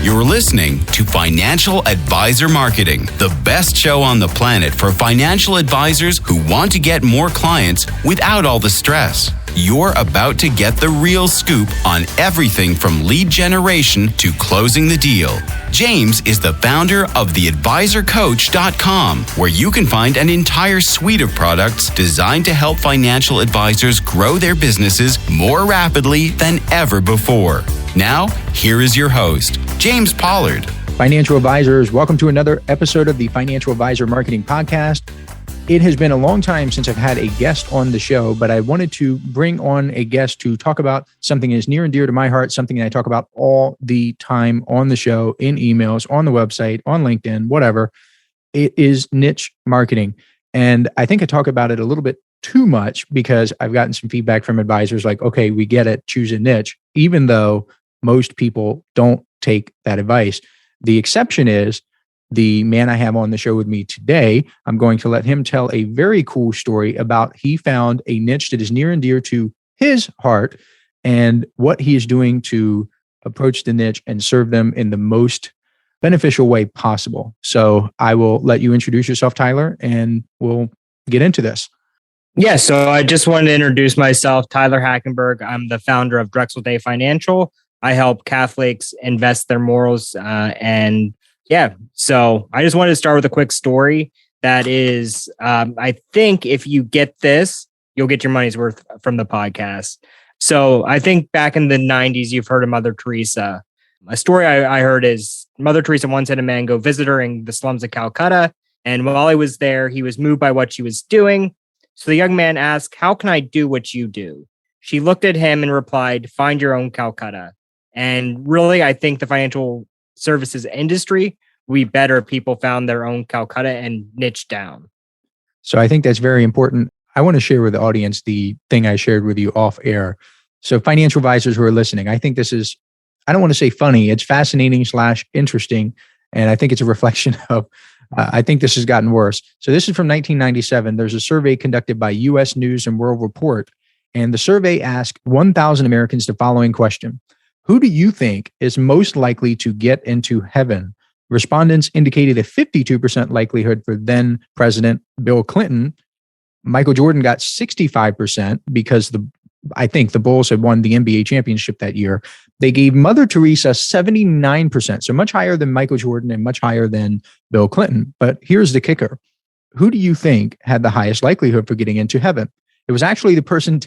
You're listening to Financial Advisor Marketing, the best show on the planet for financial advisors who want to get more clients without all the stress. You're about to get the real scoop on everything from lead generation to closing the deal. James is the founder of theadvisorcoach.com, where you can find an entire suite of products designed to help financial advisors grow their businesses more rapidly than ever before. Now, here is your host, James Pollard. Financial advisors, welcome to another episode of the Financial Advisor Marketing Podcast. It has been a long time since I've had a guest on the show, but I wanted to bring on a guest to talk about something that is near and dear to my heart, something that I talk about all the time on the show, in emails, on the website, on LinkedIn, whatever. It is niche marketing. And I think I talk about it a little bit too much because I've gotten some feedback from advisors like, okay, we get it, choose a niche, even though most people don't take that advice. The exception is the man I have on the show with me today. I'm going to let him tell a very cool story about he found a niche that is near and dear to his heart and what he is doing to approach the niche and serve them in the most beneficial way possible. So I will let you introduce yourself, Tyler, and we'll get into this. Yeah, so I just wanted to introduce myself, Tyler Hackenberg. I'm the founder of Drexel Day Financial. I help Catholics invest their morals. So I just wanted to start with a quick story that is, I think if you get this, you'll get your money's worth from the podcast. So I think back in the 90s, you've heard of Mother Teresa. A story I heard is Mother Teresa once had a man go visit her in the slums of Calcutta. And while he was there, he was moved by what she was doing. So the young man asked, "How can I do what you do?" She looked at him and replied, "Find your own Calcutta." And really, I think the financial services industry would be better if people found their own Calcutta and niched down. So I think that's very important. I want to share with the audience the thing I shared with you off air. So financial advisors who are listening, I think this is, I don't want to say funny, it's fascinating / interesting. And I think it's a reflection of, I think this has gotten worse. So this is from 1997. There's a survey conducted by U.S. News and World Report. And the survey asked 1,000 Americans the following question: who do you think is most likely to get into heaven? Respondents indicated a 52% likelihood for then President Bill Clinton. Michael Jordan got 65% because I think the Bulls had won the NBA championship that year. They gave Mother Teresa 79%, so much higher than Michael Jordan and much higher than Bill Clinton. But here's the kicker. Who do you think had the highest likelihood for getting into heaven? It was actually the person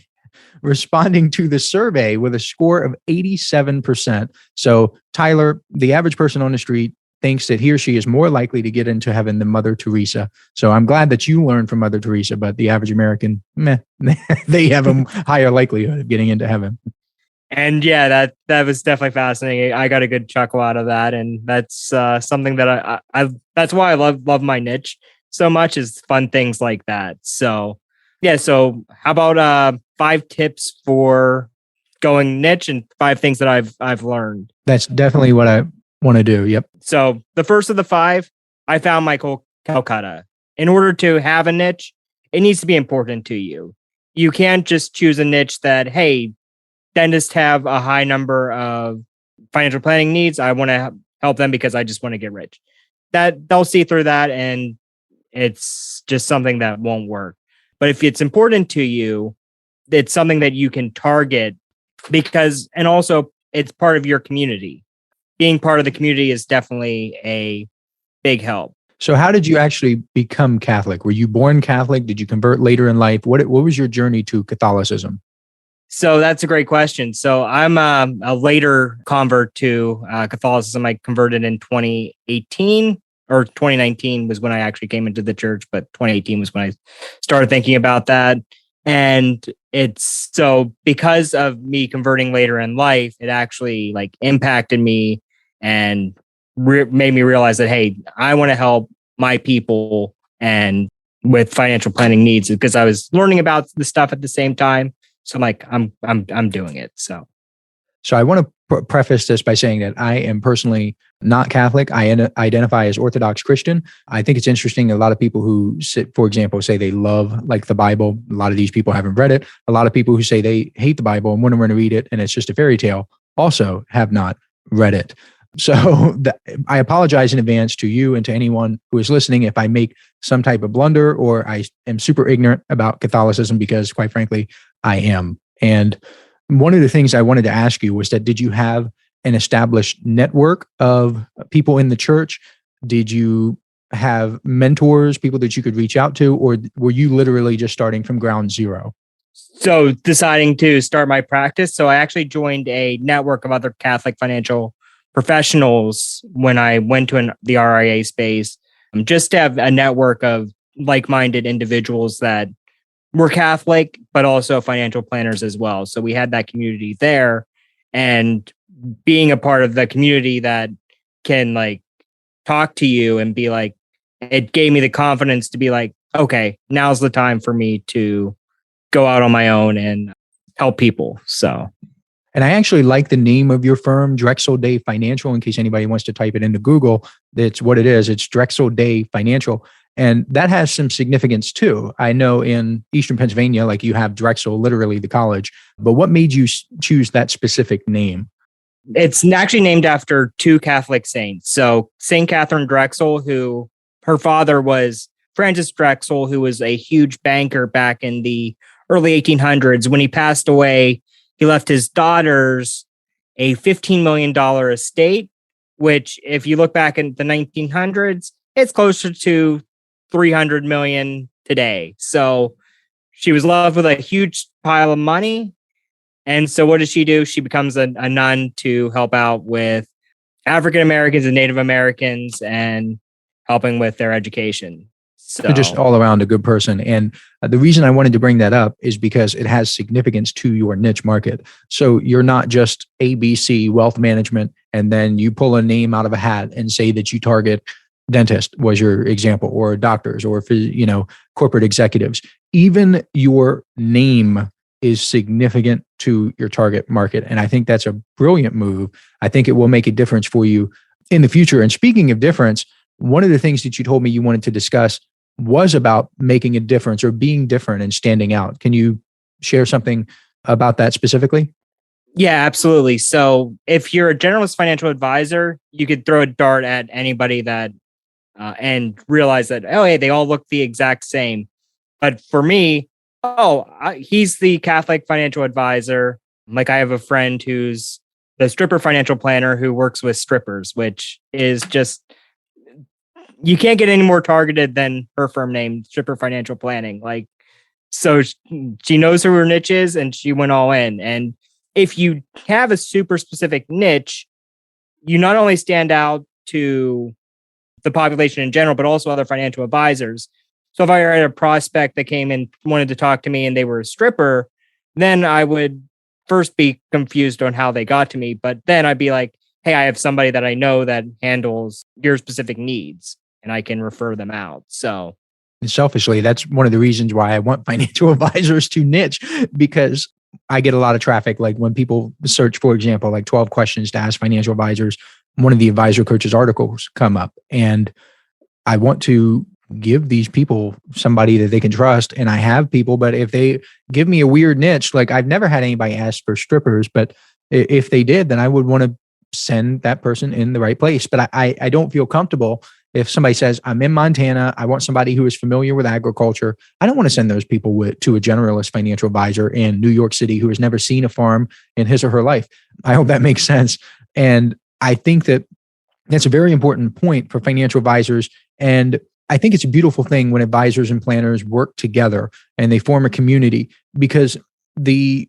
responding to the survey with a score of 87%. So Tyler, the average person on the street, thinks that he or she is more likely to get into heaven than Mother Teresa. So I'm glad that you learned from Mother Teresa, but the average American, they have a higher likelihood of getting into heaven. And yeah, that was definitely fascinating. I got a good chuckle out of that. And that's something that I that's why I love my niche so much, is fun things like that. So yeah, so how about 5 tips for going niche and 5 things that I've learned? That's definitely what I want to do. Yep. So the first of the 5, I found Michael Calcutta. In order to have a niche, it needs to be important to you. You can't just choose a niche that, hey, dentists have a high number of financial planning needs. I want to help them because I just want to get rich. That they'll see through that, and it's just something that won't work. But if it's important to you, it's something that you can target and also it's part of your community. Being part of the community is definitely a big help. So how did you actually become Catholic? Were you born Catholic? Did you convert later in life? What was your journey to Catholicism? So that's a great question. So I'm a later convert to Catholicism. I converted in 2018. Or 2019 was when I actually came into the church, but 2018 was when I started thinking about that. And it's so because of me converting later in life, it actually impacted me and made me realize that, hey, I want to help my people and with financial planning needs, because I was learning about the stuff at the same time. So I'm doing it. So I want to preface this by saying that I am personally not Catholic. I identify as Orthodox Christian. I think it's interesting. A lot of people who, for example, say they love the Bible. A lot of these people haven't read it. A lot of people who say they hate the Bible and want to read it and it's just a fairy tale also have not read it. So I apologize in advance to you and to anyone who is listening if I make some type of blunder or I am super ignorant about Catholicism, because quite frankly, I am. And one of the things I wanted to ask you was that, did you have an established network of people in the church? Did you have mentors, people that you could reach out to, or were you literally just starting from ground zero? So deciding to start my practice. So I actually joined a network of other Catholic financial professionals when I went to the RIA space, just to have a network of like-minded individuals that were Catholic, but also financial planners as well. So we had that community there, and being a part of the community that can like talk to you and be like, it gave me the confidence to be like, okay, now's the time for me to go out on my own and help people. So, and I actually like the name of your firm, Drexel Day Financial, in case anybody wants to type it into Google. That's what it is. It's Drexel Day Financial. And that has some significance too. I know in Eastern Pennsylvania, like you have Drexel, literally the college, but what made you choose that specific name? It's actually named after two Catholic saints. So St. Catherine Drexel, who her father was Francis Drexel, who was a huge banker back in the early 1800s. When he passed away, he left his daughters a $15 million estate, which if you look back in the 1900s, it's closer to 300 million today. So she was left with a huge pile of money. And so what does she do? She becomes a nun to help out with African Americans and Native Americans and helping with their education. So just all around a good person. And the reason I wanted to bring that up is because it has significance to your niche market. So you're not just ABC wealth management, and then you pull a name out of a hat and say that you target dentist was your example, or doctors, or corporate executives. Even your name is significant to your target market. And I think that's a brilliant move. I think it will make a difference for you in the future. And speaking of difference, one of the things that you told me you wanted to discuss was about making a difference or being different and standing out. Can you share something about that specifically? Yeah, absolutely. So if you're a generalist financial advisor, you could throw a dart at anybody that and realize that, oh, hey, they all look the exact same. But for me, he's the Catholic financial advisor. Like I have a friend who's the stripper financial planner who works with strippers, which is just, you can't get any more targeted than her firm name, Stripper Financial Planning. Like, so she knows who her niche is and she went all in. And if you have a super specific niche, you not only stand out to the population in general, but also other financial advisors. So if I had a prospect that came and wanted to talk to me and they were a stripper, then I would first be confused on how they got to me. But then I'd be like, hey, I have somebody that I know that handles your specific needs and I can refer them out. So and selfishly, that's one of the reasons why I want financial advisors to niche, because I get a lot of traffic. Like when people search, for example, like 12 questions to ask financial advisors, one of the Advisor Coaches articles come up, and I want to give these people somebody that they can trust. And I have people, but if they give me a weird niche, like I've never had anybody ask for strippers, but if they did, then I would want to send that person in the right place. But I don't feel comfortable if somebody says, I'm in Montana, I want somebody who is familiar with agriculture. I don't want to send those people to a generalist financial advisor in New York City who has never seen a farm in his or her life. I hope that makes sense. And I think that that's a very important point for financial advisors. And I think it's a beautiful thing when advisors and planners work together and they form a community, because the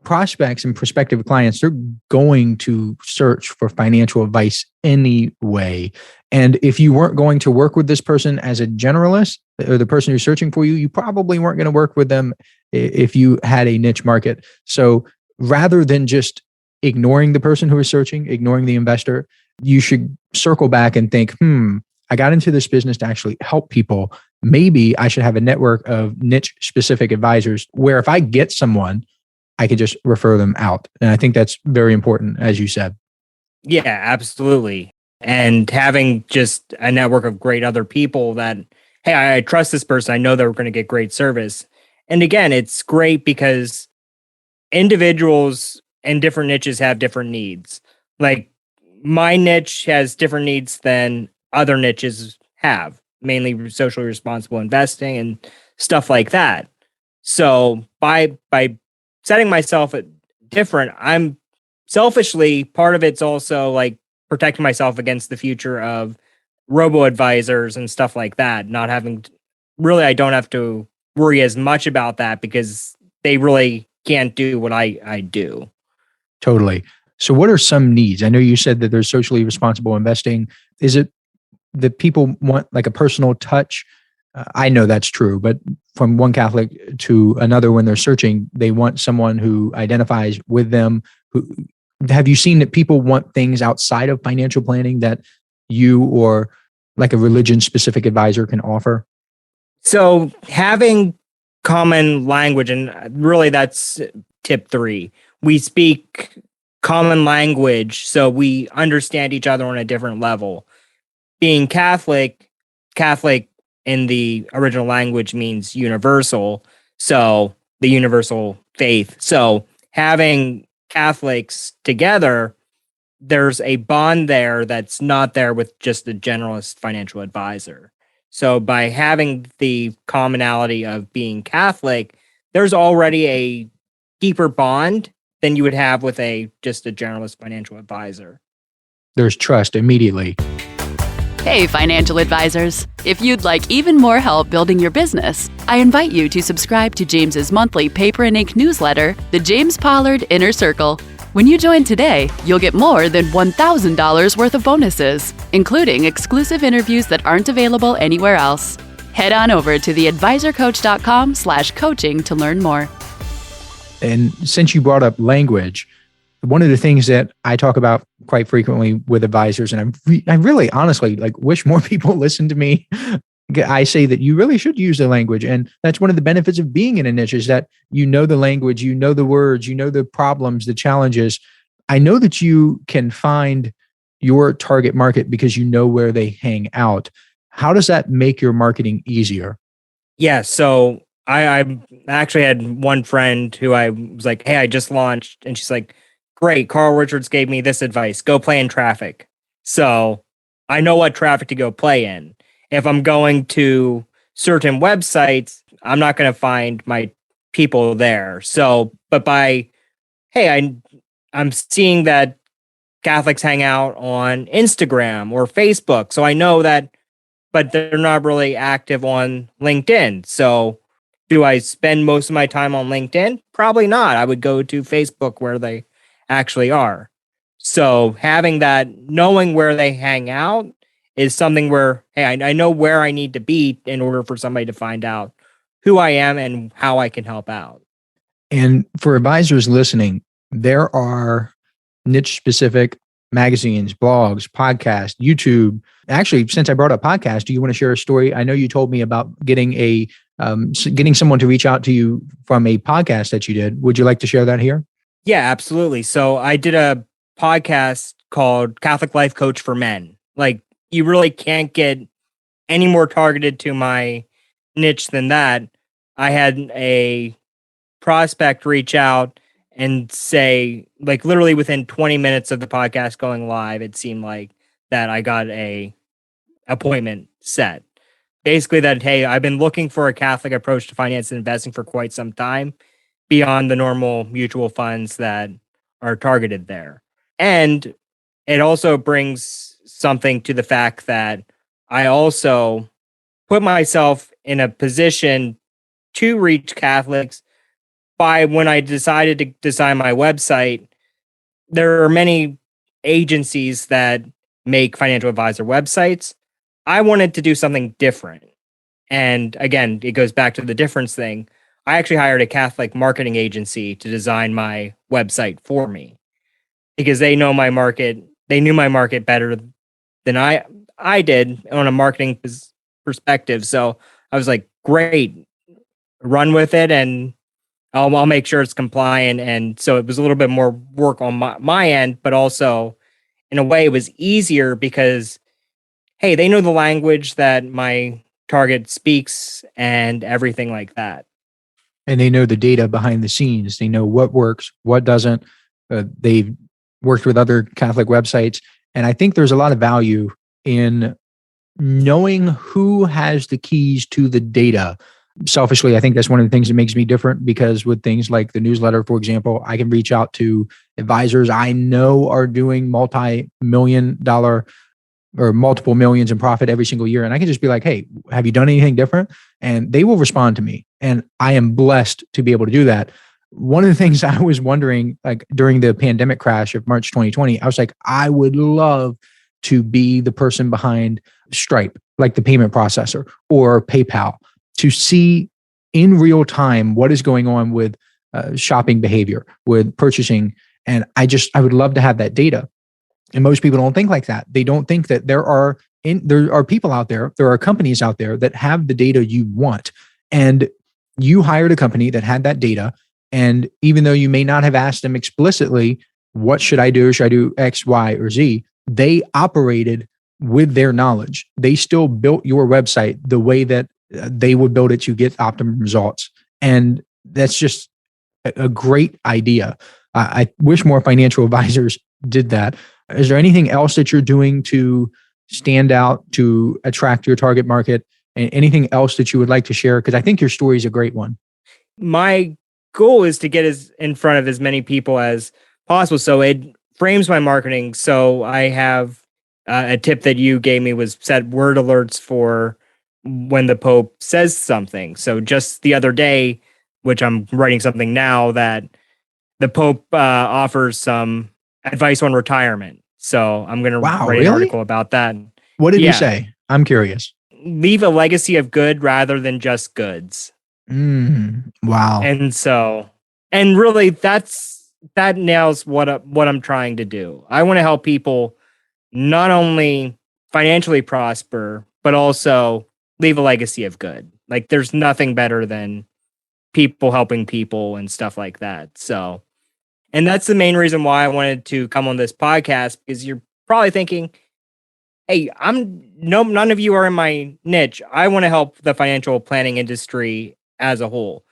prospects and prospective clients, they're going to search for financial advice anyway. And if you weren't going to work with this person as a generalist, or the person who's searching for you, you probably weren't going to work with them if you had a niche market. So rather than just ignoring the person who is searching, ignoring the investor, you should circle back and think, I got into this business to actually help people. Maybe I should have a network of niche specific advisors where if I get someone, I can just refer them out. And I think that's very important, as you said. yeah, absolutely. And having just a network of great other people that, hey, I trust this person. I know that we're going to get great service. And again, it's great because individuals in different niches have different needs. Like my niche has different needs than other niches have, mainly socially responsible investing and stuff like that. So by setting myself at different, I'm selfishly, part of it's also like protecting myself against the future of robo advisors and stuff like that. Not having really, I don't have to worry as much about that because they really can't do what I do. Totally. So what are some needs? I know you said that there's socially responsible investing. Is it that people want like a personal touch? I know that's true, but from one Catholic to another, when they're searching, they want someone who identifies with them. Have you seen that people want things outside of financial planning that you or like a religion specific advisor can offer? So having common language, and really that's tip 3. We speak common language so we understand each other on a different level. Being Catholic in the original language means universal. So the universal faith. So having Catholics together, there's a bond there that's not there with just a generalist financial advisor. So by having the commonality of being Catholic, there's already a deeper bond than you would have with just a generalist financial advisor. There's trust immediately. Hey, financial advisors. If you'd like even more help building your business, I invite you to subscribe to James's monthly paper and ink newsletter, The James Pollard Inner Circle. When you join today, you'll get more than $1,000 worth of bonuses, including exclusive interviews that aren't available anywhere else. Head on over to theadvisorcoach.com/coaching to learn more. And since you brought up language, one of the things that I talk about quite frequently with advisors, and I really honestly like wish more people listen to me. I say that you really should use the language. And that's one of the benefits of being in a niche is that you know the language, you know the words, you know the problems, the challenges. I know that you can find your target market because you know where they hang out. How does that make your marketing easier? Yeah. So I actually had one friend who I was like, hey, I just launched. And she's like, great, Carl Richards gave me this advice. Go play in traffic. So I know what traffic to go play in. If I'm going to certain websites, I'm not going to find my people there. So, but I'm seeing that Catholics hang out on Instagram or Facebook. So I know that, but they're not really active on LinkedIn. So do I spend most of my time on LinkedIn? Probably not. I would go to Facebook where they actually are. So having that, knowing where they hang out is something where, hey, I know where I need to be in order for somebody to find out who I am and how I can help out. And for advisors listening, there are niche specific magazines, blogs, podcasts, YouTube. Actually, since I brought up podcast, do you want to share a story? I know you told me about getting someone to reach out to you from a podcast that you did. Would you like to share that here? Yeah, absolutely. So I did a podcast called Catholic Life Coach for Men. Like, you really can't get any more targeted to my niche than that. I had a prospect reach out and say, like, literally within 20 minutes of the podcast going live, it seemed like that I got a appointment set. Basically that, hey, I've been looking for a Catholic approach to finance and investing for quite some time beyond the normal mutual funds that are targeted there. And it also brings something to the fact that I also put myself in a position to reach Catholics by when I decided to design my website. There are many agencies that make financial advisor websites. I wanted to do something different. And again, it goes back to the difference thing. I actually hired a Catholic marketing agency to design my website for me because they know my market. They knew my market better than I did on a marketing perspective. So I was like, great, run with it, and I'll make sure it's compliant. And so it was a little bit more work on my end, but also in a way it was easier because, hey, they know the language that my target speaks and everything like that. And they know the data behind the scenes. They know what works, what doesn't. They've worked with other Catholic websites. And I think there's a lot of value in knowing who has the keys to the data. Selfishly, I think that's one of the things that makes me different, because with things like the newsletter, for example, I can reach out to advisors I know are doing multi-million-dollar or multiple millions in profit every single year. And I can just be like, hey, have you done anything different? And they will respond to me. And I am blessed to be able to do that. One of the things I was wondering, like during the pandemic crash of March 2020, I was like, I would love to be the person behind Stripe, like the payment processor, or PayPal, to see in real time what is going on with shopping behavior, with purchasing. And I would love to have that data. And most people don't think like that. They don't think that there are people out there, there are companies out there that have the data you want. And you hired a company that had that data. And even though you may not have asked them explicitly, what should I do? Should I do X, Y, or Z? They operated with their knowledge. They still built your website the way that they would build it to get optimum results. And that's just a great idea. I wish more financial advisors did that. Is there anything else that you're doing to stand out, to attract your target market, and anything else that you would like to share? Because I think your story is a great one. My goal is to get in front of as many people as possible. So it frames my marketing. So I have a tip that you gave me was set word alerts for when the Pope says something. So just the other day, which I'm writing something now, that the Pope offers some advice on retirement. So I'm going to write an article about that. What did he say? I'm curious. Leave a legacy of good rather than just goods. Wow. And really that nails what I'm trying to do. I want to help people not only financially prosper, but also leave a legacy of good. Like there's nothing better than people helping people and stuff like that. So, and that's the main reason why I wanted to come on this podcast, because you're probably thinking, hey, none of you are in my niche. I want to help the financial planning industry as a whole,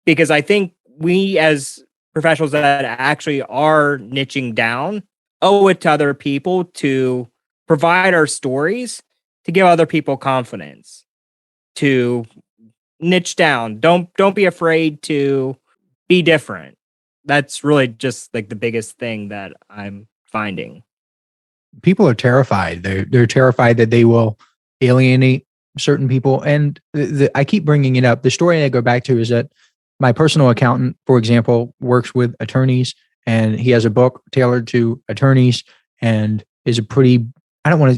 because I think we as professionals that actually are niching down owe it to other people to provide our stories, to give other people confidence, to niche down. Don't be afraid to be different. That's really just like the biggest thing that I'm finding. People are terrified. They're terrified that they will alienate certain people. And I keep bringing it up. The story I go back to is that my personal accountant, for example, works with attorneys, and he has a book tailored to attorneys, and is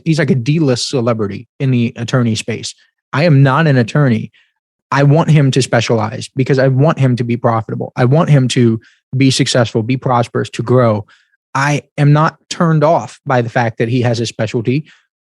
he's like a D-list celebrity in the attorney space. I am not an attorney. I want him to specialize because I want him to be profitable. I want him to be successful, be prosperous, to grow. I am not turned off by the fact that he has a specialty.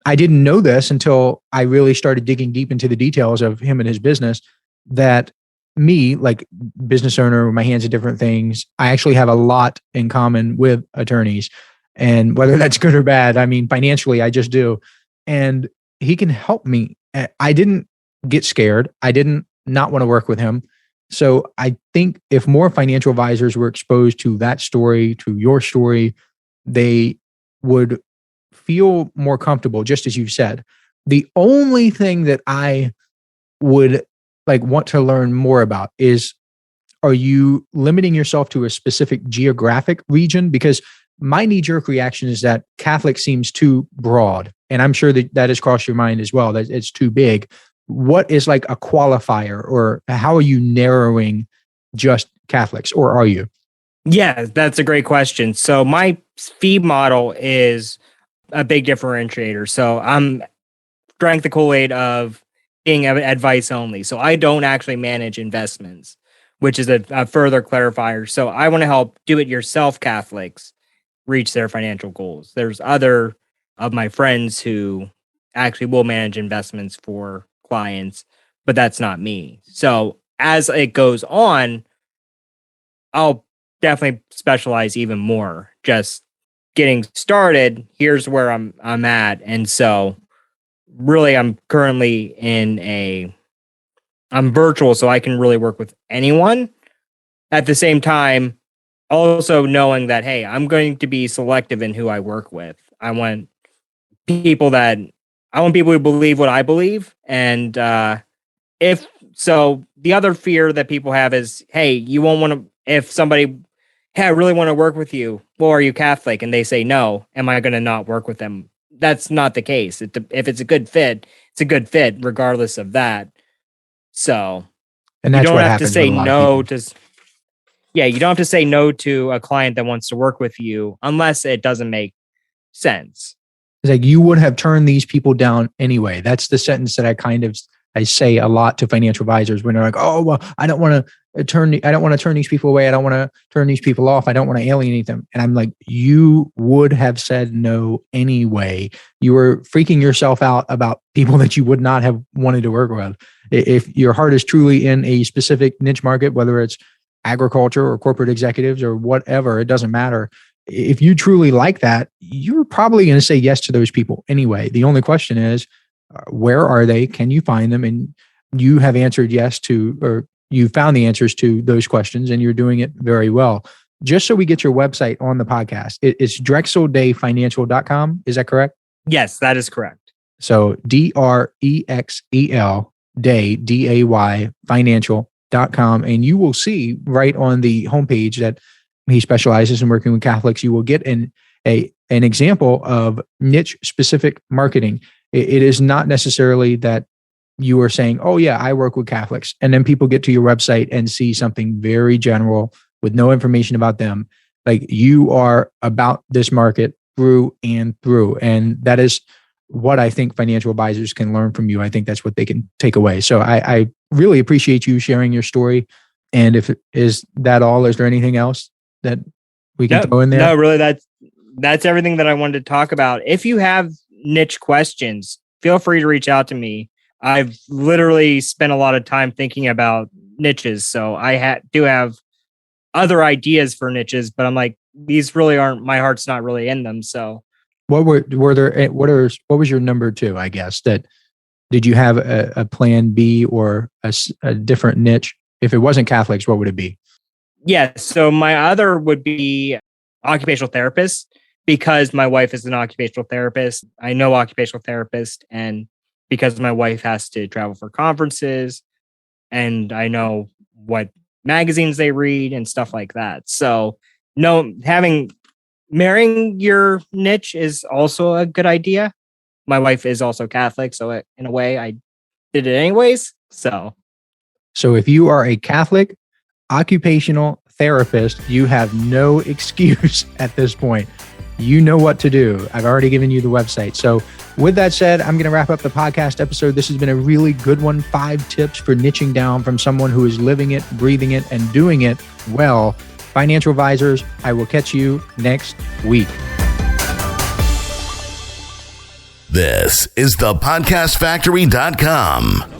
I didn't know this until I really started digging deep into the details of him and his business, that me, like business owner with my hands in different things, I actually have a lot in common with attorneys. And whether that's good or bad, I mean, financially, I just do. And he can help me. I didn't get scared. I didn't not want to work with him. So I think if more financial advisors were exposed to that story, to your story, they would feel more comfortable, just as you said. The only thing that I would want to learn more about is, are you limiting yourself to a specific geographic region? Because my knee-jerk reaction is that Catholic seems too broad. And I'm sure that has crossed your mind as well, that it's too big. What is like a qualifier, or how are you narrowing just Catholics, or are you? Yeah, that's a great question. So my fee model is a big differentiator. So I'm drank the Kool-Aid of being advice only. So I don't actually manage investments, which is a further clarifier. So I want to help do-it-yourself Catholics reach their financial goals. There's other of my friends who actually will manage investments for clients, but that's not me. So as it goes on, I'll definitely specialize even more. Just getting started, here's where I'm at. And so really I'm currently I'm virtual, so I can really work with anyone. At the same time, also knowing that, hey, I'm going to be selective in who I work with. I want people who believe what I believe. And if so, the other fear that people have is, hey, you won't want to, if somebody, hey, I really want to work with you. Well, are you Catholic? And they say no. Am I going to not work with them? That's not the case. If it's a good fit, it's a good fit regardless of that. So And that's you don't what have to happens say with a lot no of people. to, yeah, you don't have to say no to a client that wants to work with you unless it doesn't make sense. It's like, you would have turned these people down anyway. That's the sentence that I say a lot to financial advisors when they're like, oh, well, I don't want to turn these people away. I don't want to turn these people off. I don't want to alienate them. And I'm like, you would have said no anyway. You were freaking yourself out about people that you would not have wanted to work with. If your heart is truly in a specific niche market, whether it's agriculture or corporate executives or whatever, it doesn't matter. If you truly like that, you're probably going to say yes to those people anyway. The only question is, where are they? Can you find them? And you have answered yes to, or you found the answers to those questions, and you're doing it very well. Just so we get your website on the podcast, it's drexeldayfinancial.com. Is that correct? Yes, that is correct. So DREXEL day, DAY financial.com. And you will see right on the homepage that he specializes in working with Catholics. You will get an example of niche specific marketing. It is not necessarily that you are saying, oh yeah, I work with Catholics. And then people get to your website and see something very general with no information about them. Like, you are about this market through and through. And that is what I think financial advisors can learn from you. I think that's what they can take away. So I really appreciate you sharing your story. And is that all? Is there anything else that we can throw in there? No, really, that's everything that I wanted to talk about. If you have niche questions, feel free to reach out to me. I've literally spent a lot of time thinking about niches. So I do have other ideas for niches, but I'm like, these really aren't, my heart's not really in them. So what was your number two, I guess, did you have a plan B or a different niche? If it wasn't Catholics, what would it be? Yeah. So my other would be occupational therapist, because my wife is an occupational therapist. I know occupational therapists, and because my wife has to travel for conferences, and I know what magazines they read and stuff like that. So marrying your niche is also a good idea. My wife is also Catholic, so in a way I did it anyways. So if you are a Catholic occupational therapist, you have no excuse at this point. You know what to do. I've already given you the website. So with that said, I'm going to wrap up the podcast episode. This has been a really good one. 5 tips for niching down from someone who is living it, breathing it, and doing it well. Financial advisors, I will catch you next week. This is thepodcastfactory.com.